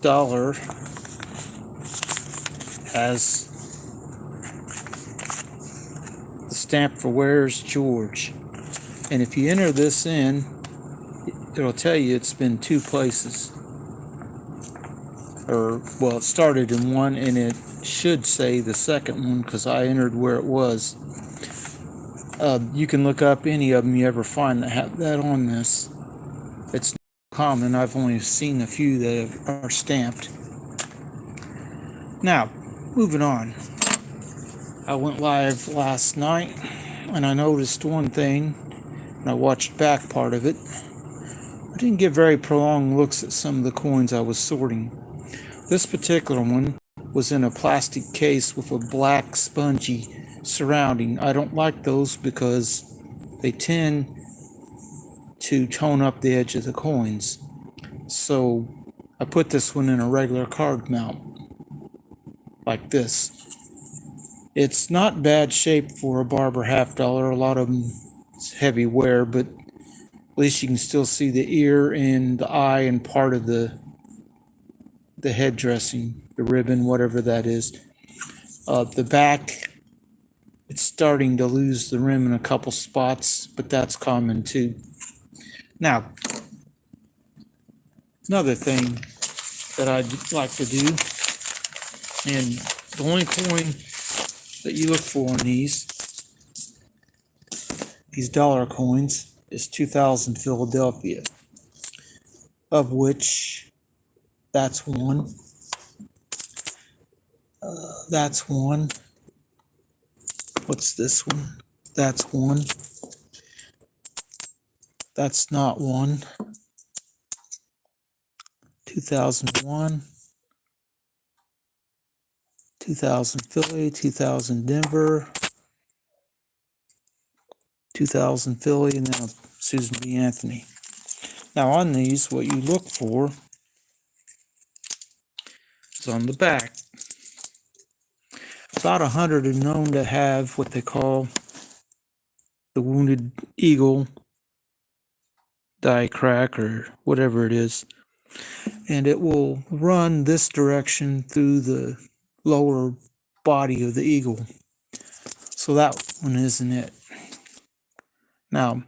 dollar has the stamp for Where's George. And if you enter this in, it'll tell you it's been two places. Or, well, it started in one, and it should say the second one because I entered where it was. You can look up any of them you ever find that have that on this. It's common. I've only seen a few that are stamped. Now, moving on. I went live last night, and I noticed one thing, and I watched back part of it. I didn't get very prolonged looks at some of the coins I was sorting. This particular one was in a plastic case with a black spongy surrounding. I don't like those because they tend to tone up the edge of the coins. So I put this one in a regular card mount, like this. It's not bad shape for a Barber half dollar. A lot of them is heavy wear, but at least you can still see the ear and the eye and part of the head dressing, the ribbon, whatever that is. The back, it's starting to lose the rim in a couple spots, but that's common too. Now, another thing that I'd like to do, and the only coin that you look for on these dollar coins, is 2000 Philadelphia, of which that's one. That's one. What's this one? That's one. That's not one. 2001. 2000 Philly, 2000 Denver, 2000 Philly, and now Susan B. Anthony. Now on these, what you look for is on the back. About 100 are known to have what they call the Wounded Eagle die crack or whatever it is. And it will run this direction through the lower body of the eagle. So that one isn't it. Now,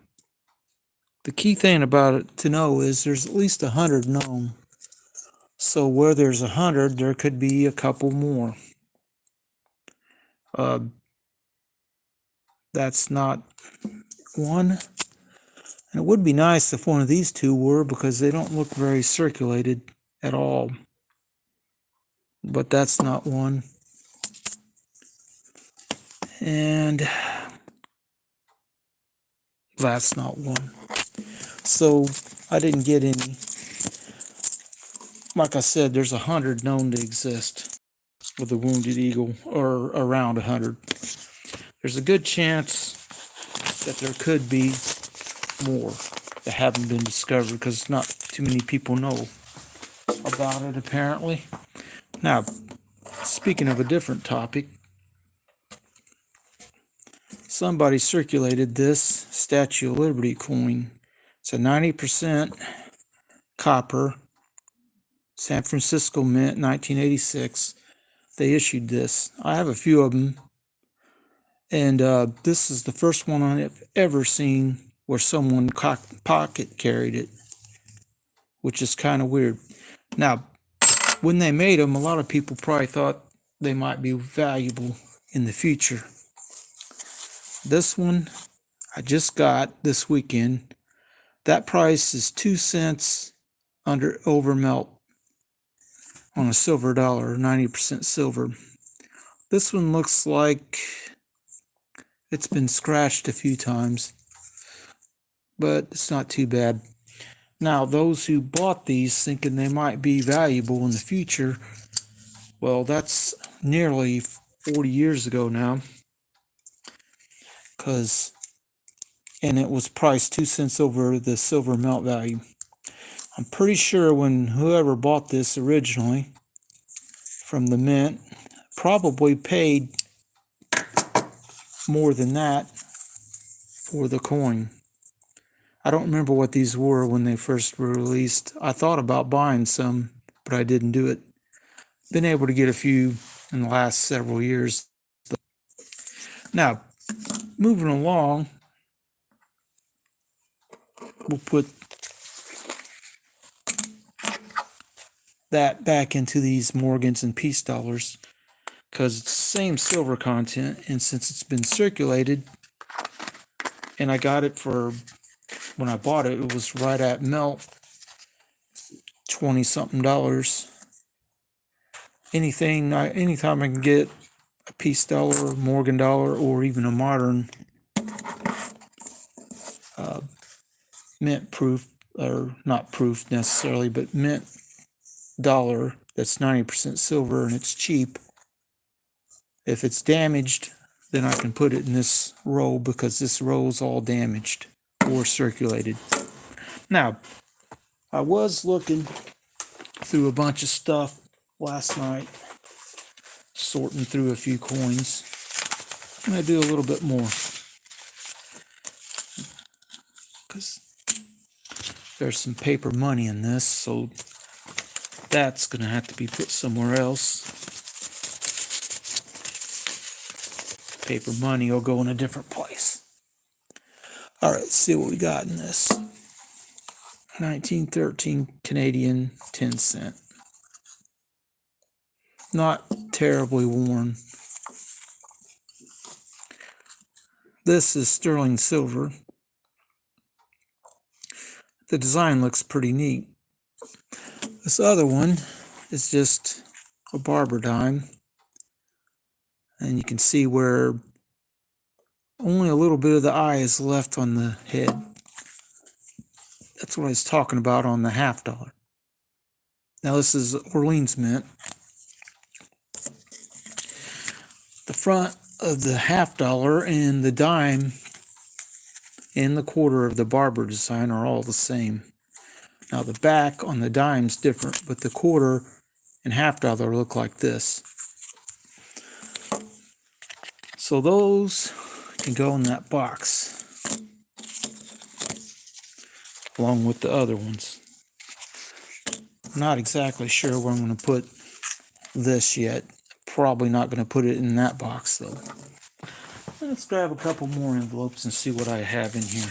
the key thing about it to know is there's at least 100 known. So where there's 100, there could be a couple more. That's not one. And it would be nice if one of these two were, because they don't look very circulated at all. But that's not one. And that's not one. So I didn't get any. Like I said, there's 100 known to exist with the Wounded Eagle, or around 100. There's a good chance that there could be more that haven't been discovered because not too many people know about it, apparently. Now, speaking of a different topic, somebody circulated this Statue of Liberty coin. It's a 90% copper, San Francisco Mint, 1986. They issued this. I have a few of them, and this is the first one I've ever seen where someone pocket carried it, which is kind of weird. Now, when they made them, a lot of people probably thought they might be valuable in the future. This one I just got this weekend. That price is 2 cents over melt on a silver dollar, 90% silver. This one looks like it's been scratched a few times, but it's not too bad. Now, those who bought these thinking they might be valuable in the future, well, that's nearly 40 years ago now. And it was priced 2 cents over the silver melt value. I'm pretty sure when whoever bought this originally from the mint probably paid more than that for the coin. I don't remember what these were when they first were released. I thought about buying some, but but I didn't do it. Been able to get a few in the last several years. Now, moving along, we'll put that back into these Morgans and Peace dollars because it's the same silver content, and since it's been circulated, and I got it for, when I bought it, it was right at melt, 20 something dollars. Anytime I can get a Peace dollar, Morgan dollar, or even a modern mint proof, or not proof necessarily, but mint dollar that's 90% silver and it's cheap. If it's damaged, then I can put it in this roll because this roll is all damaged or circulated. Now, I was looking through a bunch of stuff last night, sorting through a few coins. I'm going to do a little bit more because there's some paper money in this, so that's going to have to be put somewhere else. Paper money will go in a different place. All right, let's see what we got in this. 1913 Canadian 10 cent. Not terribly worn. This is sterling silver. The design looks pretty neat. This other one is just a barber dime. And you can see where only a little bit of the eye is left on the head. That's what I was talking about on the $50. Now this is Orleans Mint. The front of the $50 and the dime and the quarter of the barber design are all the same. Now the back on the dime's different, but the quarter and $50 look like this. So those can go in that box along with the other ones. I'm not exactly sure where I'm going to put this yet. Probably not going to put it in that box though. Let's grab a couple more envelopes and see what I have in here.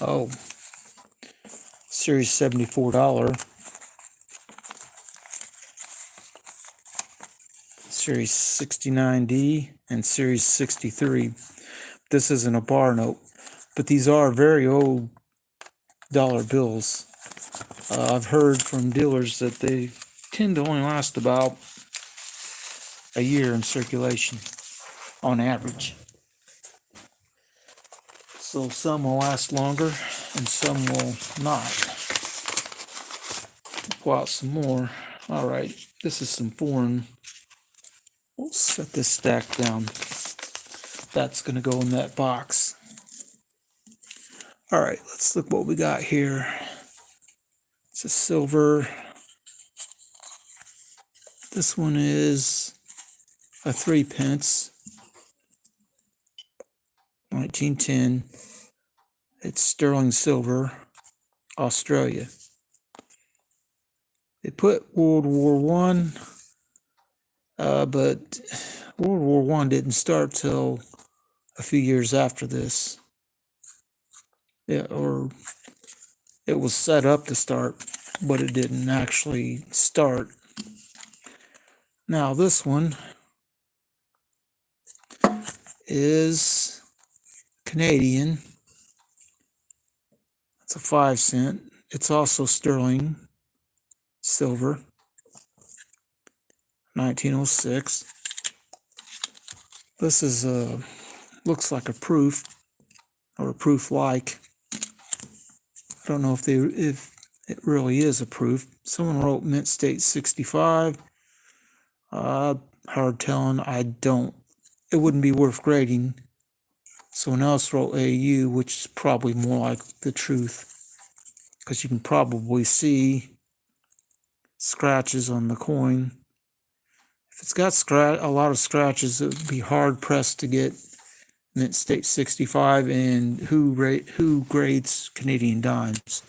Oh, Series $74, Series 69D, and Series 63. This isn't a bar note, but these are very old dollar bills. I've heard from dealers that they tend to only last about a year in circulation on average. So some will last longer and some will not. Pull out some more. All right, this is some foreign. We'll set this stack down. That's going to go in that box. All right, let's look what we got here. It's a silver. This one is a 3 pence. 1910. It's sterling silver, Australia. They put World War One, but World War One didn't start till a few years after this. Yeah, or it was set up to start, but it didn't actually start. Now this one is Canadian. It's a 5 cent. It's also sterling silver. 1906. This is looks like a proof, or a proof like. I don't know if it really is a proof. Someone wrote Mint State 65. Hard telling. It wouldn't be worth grading. Someone else wrote AU, which is probably more like the truth, because you can probably see scratches on the coin. If it's got a lot of scratches, it would be hard pressed to get Mint State 65, and who grades Canadian dimes.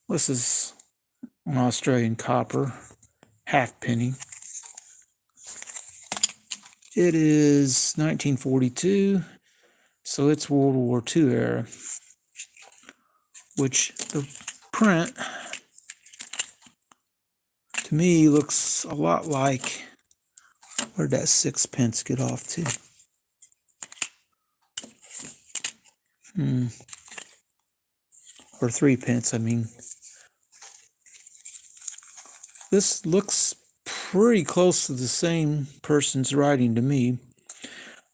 This is an Australian copper, halfpenny. It is 1942, so it's World War II era, which the print to me looks a lot like, where'd that 6 pence get off to? Or 3 pence, I mean. This looks pretty close to the same person's writing to me.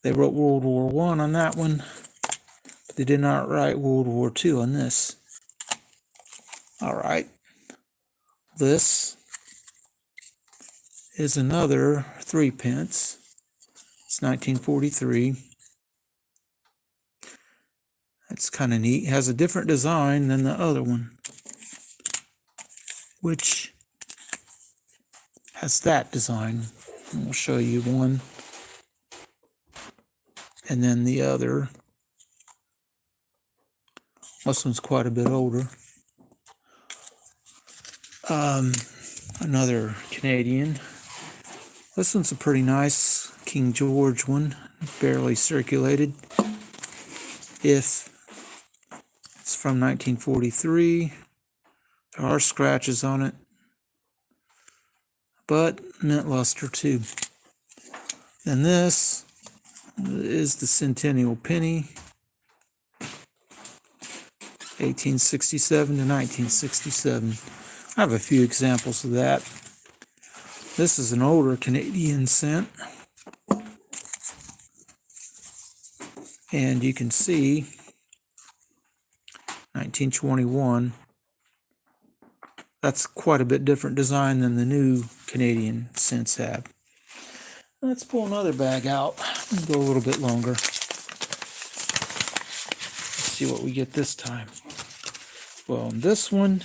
They wrote World War I on that one, but they did not write World War II on this. All right. This is another 3 pence. It's 1943. That's kind of neat. It has a different design than the other one, which has that design. And we'll show you one. And then the other. This one's quite a bit older. Another Canadian. This one's a pretty nice King George one, barely circulated. If it's from 1943, there are scratches on it, but mint luster too. And this is the Centennial Penny, 1867 to 1967. I have a few examples of that. This is an older Canadian cent. And you can see 1921. That's quite a bit different design than the new Canadian cents have. Let's pull another bag out and go a little bit longer. Let's see what we get this time. Well, in this one,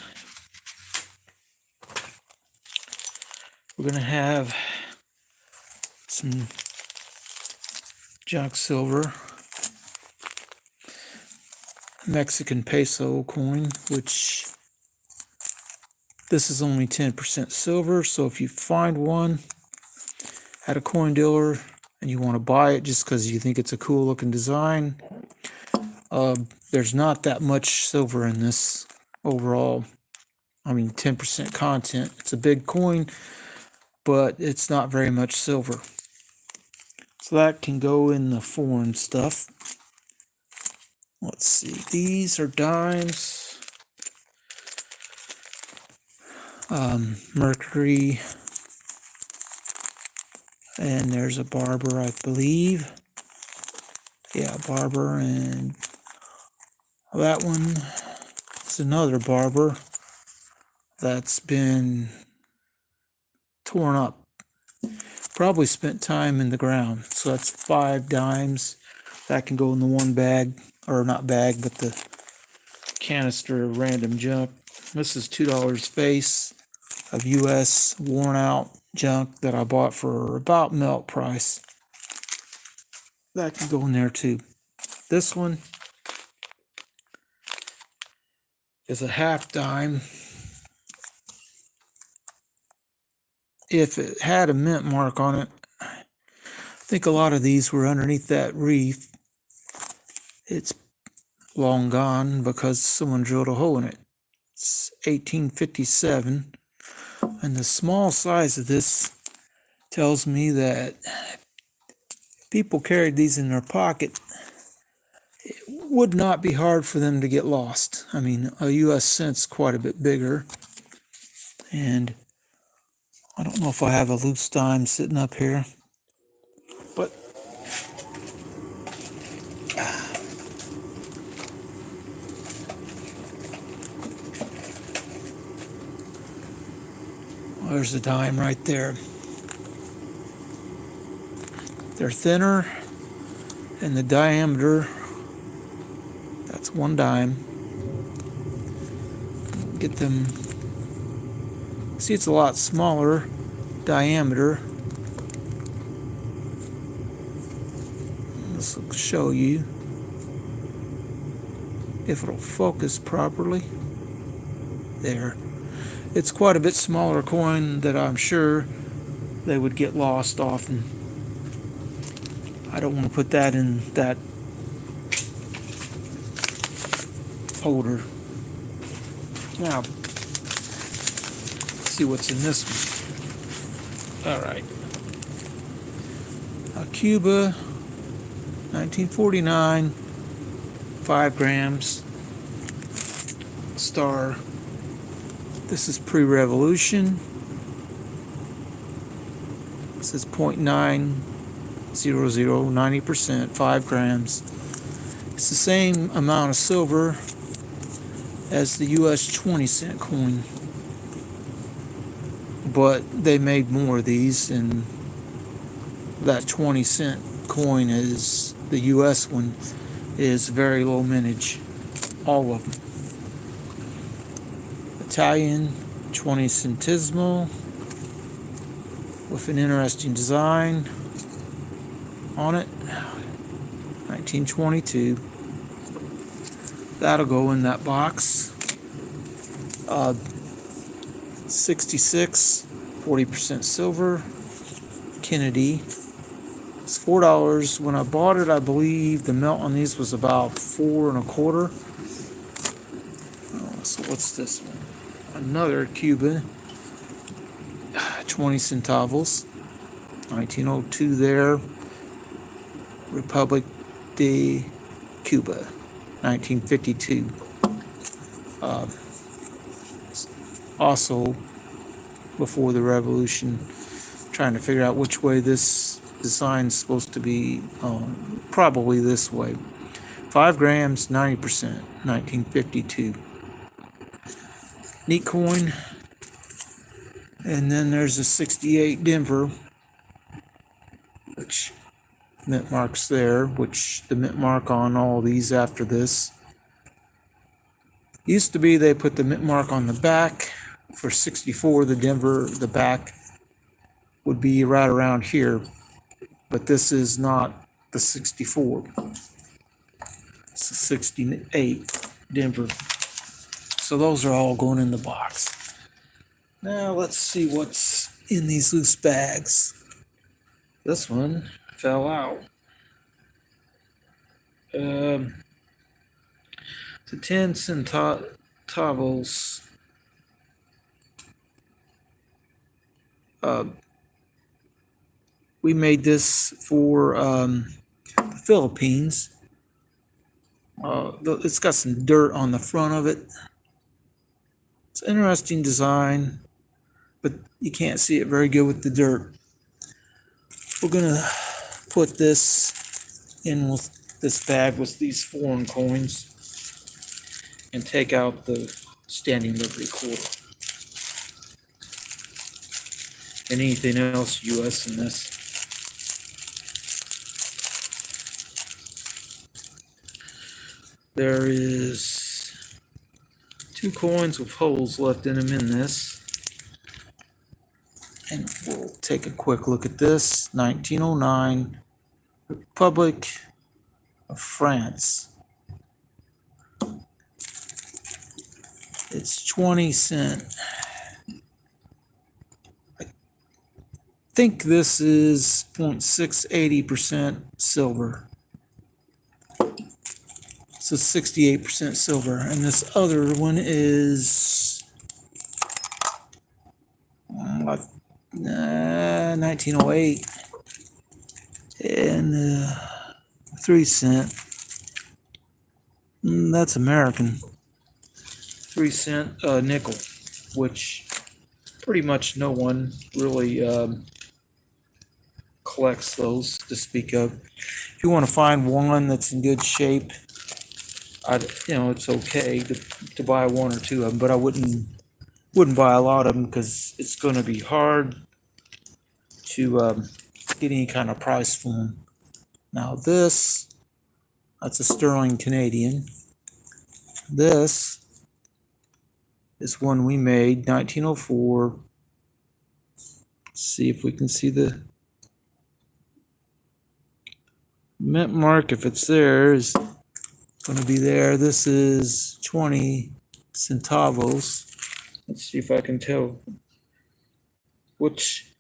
we're going to have some junk silver, Mexican peso coin, which this is only 10% silver. So if you find one at a coin dealer and you want to buy it just because you think it's a cool looking design, there's not that much silver in this overall. I mean, 10% content. It's a big coin, but it's not very much silver. So that can go in the foreign stuff. Let's see, these are dimes. Mercury. And there's a Barber, I believe. Yeah, Barber. And that one is another Barber that's been torn up. Probably spent time in the ground. So that's 5 dimes. That can go in the one bag, or not bag, but the canister of random junk. This is $2 face of US worn out junk that I bought for about melt price. That can go in there too. This one is a half dime. If it had a mint mark on it, I think a lot of these were underneath that reef. It's long gone because someone drilled a hole in it. It's 1857. And the small size of this tells me that people carried these in their pocket. It would not be hard for them to get lost. I mean, a US cent's quite a bit bigger. And I don't know if I have a loose dime sitting up here, but there's a dime right there. They're thinner, and the diameter, that's 1 dime. Get them. See, it's a lot smaller diameter. show you if it'll focus properly. There. It's quite a bit smaller coin that I'm sure they would get lost often. I don't want to put that in that holder. Now, let's see what's in this one. All right. A Cuba, 1949, 5 grams, star. This is pre-revolution. This is 0.900, 90%, 5 grams. It's the same amount of silver as the US 20-cent coin, but they made more of these, and that 20-cent coin is, the US one, is very low mintage, all of them. Italian 20 centesimo with an interesting design on it, 1922. That'll go in that box. 66, 40% silver, Kennedy. It's $4. When I bought it, I believe the melt on these was about 4 1/4. So what's this one? Another Cuban, 20 centavos, 1902 there. Republic de Cuba, 1952. Also before the revolution. Trying to figure out which way this design is supposed to be. Probably this way. 5 grams, 90%, 1952. Neat coin. And then there's a 68 Denver, which mint marks there, which the mint mark on all these after this. Used to be they put the mint mark on the back. For 64, the Denver, the back would be right around here, but this is not the 64. It's the 68 Denver. So those are all going in the box. Now let's see what's in these loose bags. This one fell out. It's a 10 centavos. We made this for the Philippines. It's got some dirt on the front of it. It's an interesting design, but you can't see it very good with the dirt. We're gonna put this in with this bag with these foreign coins and take out the Standing Liberty Quarter and anything else US in this. There is 2 coins with holes left in them in this. And we'll take a quick look at this. 1909, Republic of France. It's 20 cent. I think this is 0.680% silver. So 68% silver. And this other one is 1908 and 3 cent. That's American. 3 cent nickel, which pretty much no one really collects those to speak of. If you want to find one that's in good shape, it's okay to buy 1 or 2 of them, but I wouldn't buy a lot of them because it's going to be hard to get any kind of price for them. Now that's a sterling Canadian. This is one we made, 1904. Let's see if we can see the mint mark, if it's there, is going to be there. This is 20 centavos. Let's see if I can tell which.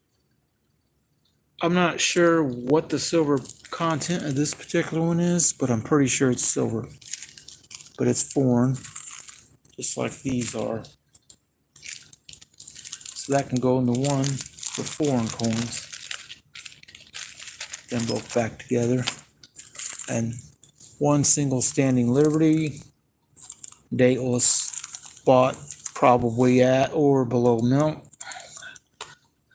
I'm not sure what the silver content of this particular one is, but I'm pretty sure it's silver. But it's foreign, just like these are. So that can go into one for foreign coins. Then both back together. And one single standing Liberty, dateless, bought probably at or below melt.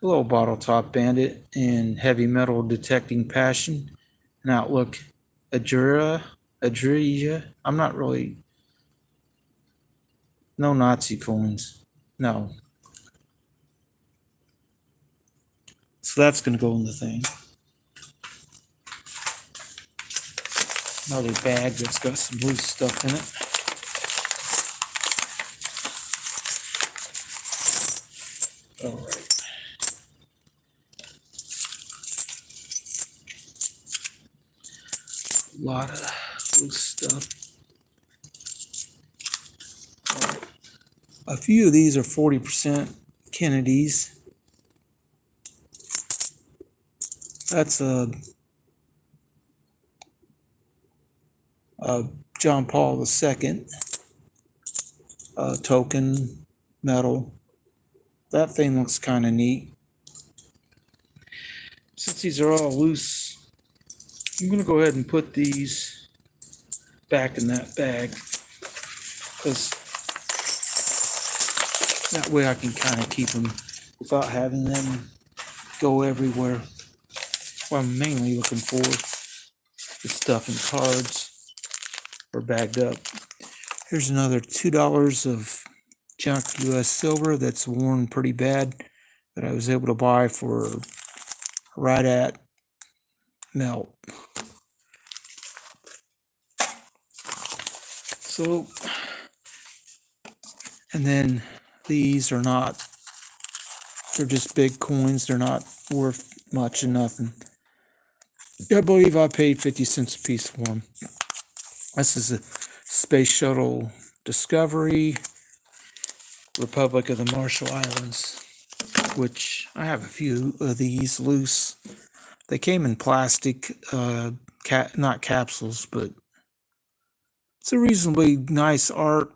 A little bottle top bandit and heavy metal detecting passion. An outlook Adria. I'm not really. No Nazi coins. No. So that's going to go in the thing. Another bag that's got some loose stuff in it. All right. A lot of loose stuff. All right. A few of these are 40% Kennedys. That's a John Paul II token metal. That thing looks kind of neat. Since these are all loose, I'm going to go ahead and put these back in that bag, because that way I can kind of keep them without having them go everywhere. What I'm mainly looking for is stuff in cards or bagged up. Here's another $2 of junk US silver that's worn pretty bad that I was able to buy for right at melt. So, and then these are not, they're just big coins. They're not worth much of nothing. I believe I paid 50 cents a piece for them. This is a Space Shuttle Discovery, Republic of the Marshall Islands, which I have a few of these loose. They came in plastic, not capsules, but it's a reasonably nice art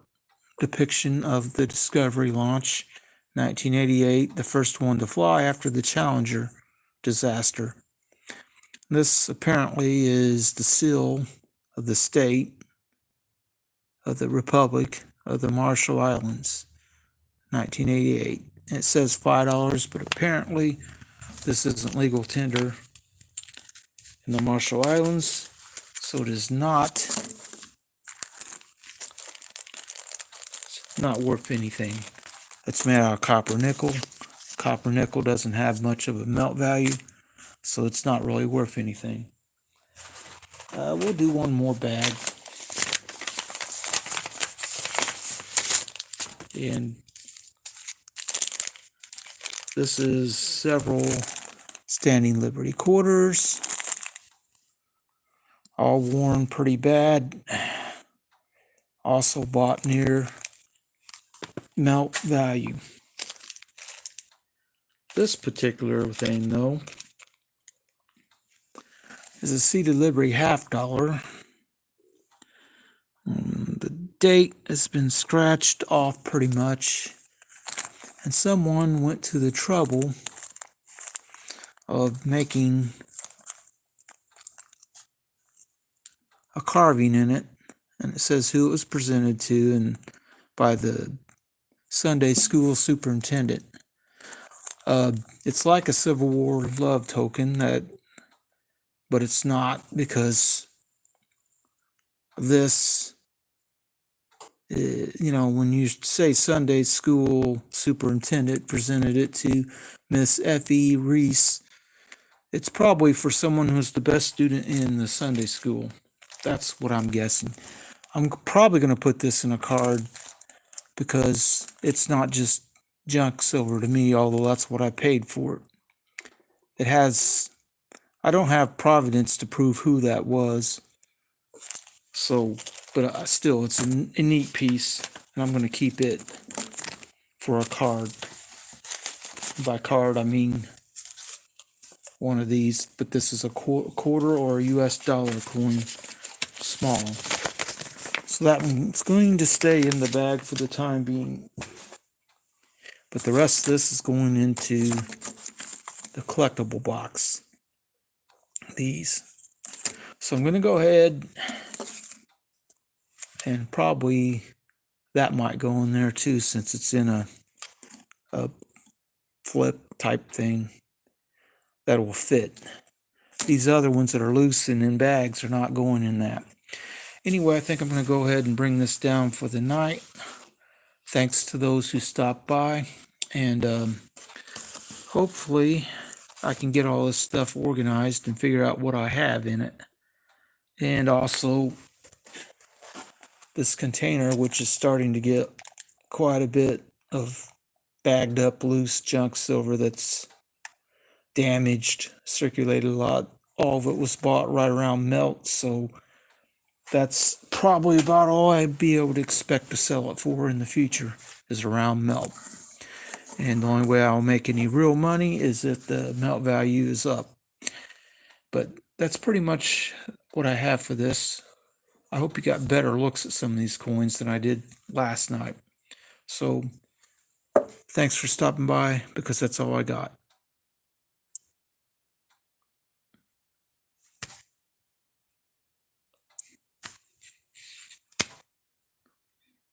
depiction of the Discovery launch, 1988, the first one to fly after the Challenger disaster. This apparently is the seal of the state of the Republic of the Marshall Islands, 1988. It says $5, but apparently this isn't legal tender in the Marshall Islands, so it is not worth anything. It's made out of copper nickel. Copper nickel doesn't have much of a melt value, so it's not really worth anything. We'll do one more bag. And this is several Standing Liberty quarters, all worn pretty bad. Also bought near melt value. This particular thing, though, is a Seated Liberty $50. The date has been scratched off pretty much, and someone went to the trouble of making a carving in it, and it says who it was presented to and by the Sunday school superintendent. It's like a Civil War love token, but it's not, because this, when you say Sunday school superintendent presented it to Miss F.E. Reese, it's probably for someone who's the best student in the Sunday school. That's what I'm guessing. I'm probably going to put this in a card because it's not just junk silver to me, although that's what I paid for it. It has, I don't have providence to prove who that was. So, but still, it's a neat piece, and I'm going to keep it for a card. By card, I mean one of these, but this is a quarter or a US dollar coin, small. So that one's going to stay in the bag for the time being. But the rest of this is going into the collectible box. These. So I'm going to go ahead and probably that might go in there too, since it's in a flip type thing that will fit. These other ones that are loose and in bags are not going in that. Anyway, I think I'm going to go ahead and bring this down for the night. Thanks to those who stopped by, and hopefully I can get all this stuff organized and figure out what I have in it. And also this container, which is starting to get quite a bit of bagged up loose junk silver that's damaged, circulated a lot. All of it was bought right around melt, so that's probably about all I'd be able to expect to sell it for in the future, is around melt. And the only way I'll make any real money is if the melt value is up. But that's pretty much what I have for this. I hope you got better looks at some of these coins than I did last night. So thanks for stopping by, because that's all I got.